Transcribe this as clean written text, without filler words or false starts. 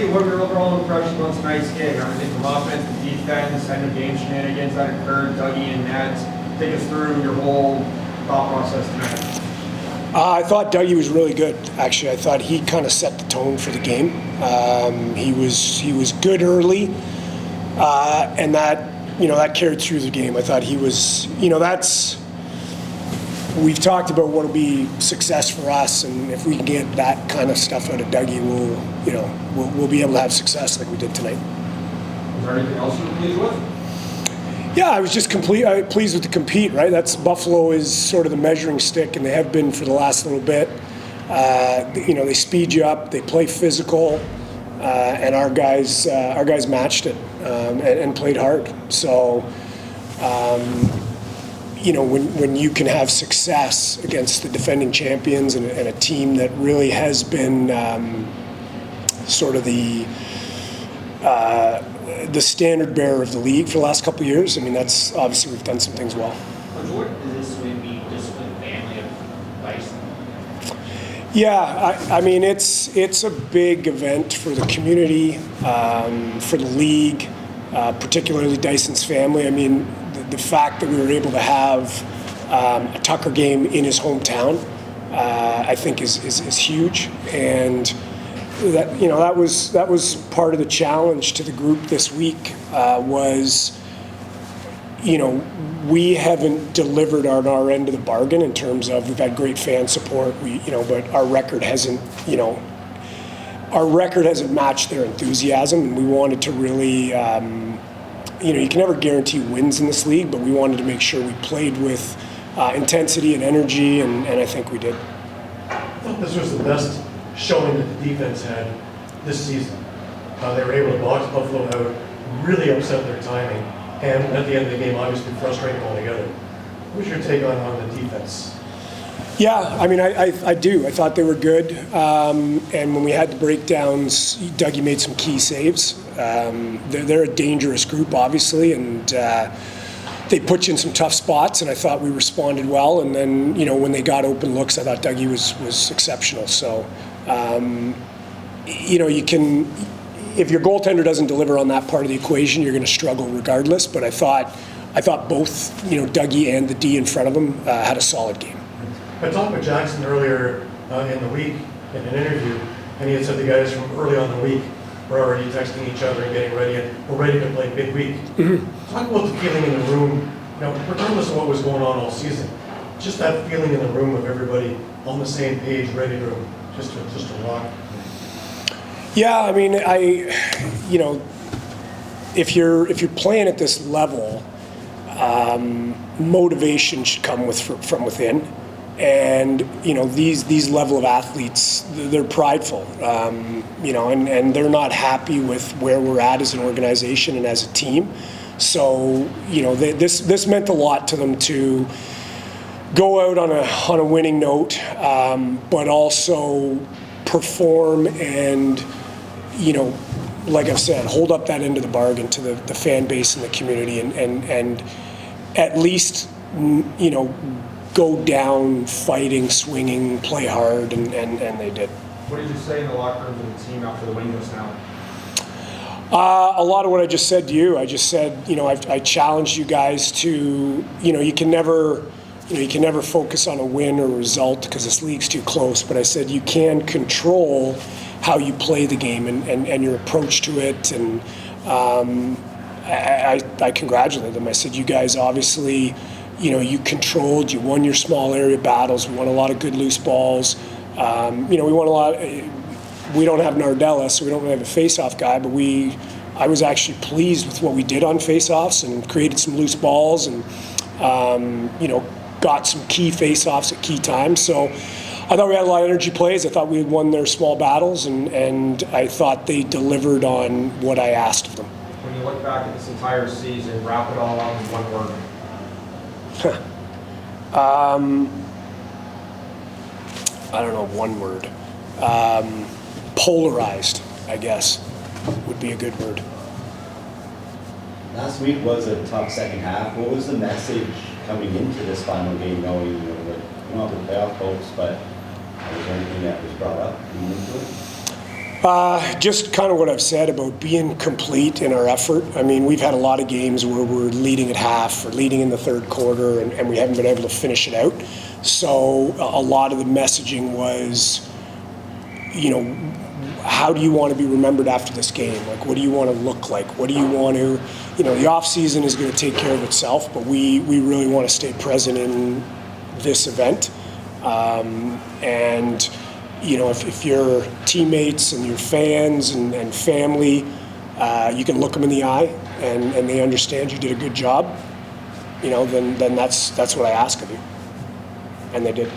what were your overall impressions on tonight's game? Everything from offense to defense, end of game shenanigans that occurred, Dougie and Ned. Take us through your whole thought process tonight. I thought Dougie was really good. Actually, I thought he kind of set the tone for the game. He was good early, and that carried through the game. I thought he was, we've talked about what will be success for us, and if we can get that kind of stuff out of Dougie, we'll be able to have success like we did tonight. Was there anything else you were pleased with? Yeah, I was just pleased with the compete, right? That's Buffalo is sort of the measuring stick, and they have been for the last little bit. They speed you up, they play physical, and our guys matched it and played hard. So, when you can have success against the defending champions and a team that really has been sort of the standard bearer of the league for the last couple of years. I mean, that's obviously we've done some things well. What does this win mean just for the family of Bison? Yeah, I mean, it's a big event for the community, for the league, particularly Dyson's family. I mean, the fact that we were able to have a Tucker game in his hometown, I think is huge, and that was part of the challenge to the group this week. We haven't delivered on our end of the bargain in terms of we've had great fan support. But our record hasn't matched their enthusiasm, and we wanted to really. You can never guarantee wins in this league, but we wanted to make sure we played with intensity and energy, and I think we did. I thought this was the best showing that the defense had this season. They were able to box Buffalo out, really upset their timing, and at the end of the game, obviously frustrating altogether. What's your take on the defense? Yeah, I mean, I do. I thought they were good, and when we had the breakdowns, Dougie made some key saves. They're a dangerous group, obviously, and they put you in some tough spots, and I thought we responded well. And then, when they got open looks, I thought Dougie was exceptional. So, you can, if your goaltender doesn't deliver on that part of the equation, you're going to struggle regardless. But I thought both, Dougie and the D in front of him had a solid game. I talked with Jackson earlier in the week in an interview, and he had said the guys from early on in the week were already texting each other and getting ready, and we're ready to play big week. Mm-hmm. Talk about the feeling in the room, regardless of what was going on all season, just that feeling in the room of everybody on the same page, ready to just to rock. Yeah, I mean, if you're playing at this level, motivation should come from within. And these level of athletes, they're prideful, and they're not happy with where we're at as an organization and as a team. So this meant a lot to them to go out on a winning note, but also perform and like I've said, hold up that end of the bargain to the fan base and the community, and at least go down fighting, swinging, play hard, and they did. What did you say in the locker room to the team after the win just now? A lot of what I just said to you. I just said, I challenged you guys to, you can never focus on a win or a result because this league's too close. But I said you can control how you play the game and your approach to it. And I congratulated them. I said, you guys obviously. You controlled, you won your small area battles, we won a lot of good loose balls. We won a lot. We don't have Nardella, so we don't really have a face-off guy, but I was actually pleased with what we did on face-offs and created some loose balls and, got some key face-offs at key times. So I thought we had a lot of energy plays. I thought we had won their small battles, and I thought they delivered on what I asked of them. When you look back at this entire season, wrap it all up in one word. I don't know, one word. Polarized, I guess, would be a good word. Last week was a tough second half. What was the message coming into this final game, knowing you don't have the playoff hopes, but was there anything that was brought up into it? Just kind of what I've said about being complete in our effort. I mean, we've had a lot of games where we're leading at half or leading in the third quarter, and we haven't been able to finish it out. So a lot of the messaging was, how do you want to be remembered after this game? Like, what do you want to look like? What do you want to, the off season is going to take care of itself, but we really want to stay present in this event. And if your teammates and your fans and family, you can look them in the eye and they understand you did a good job, then that's what I ask of you. And they did.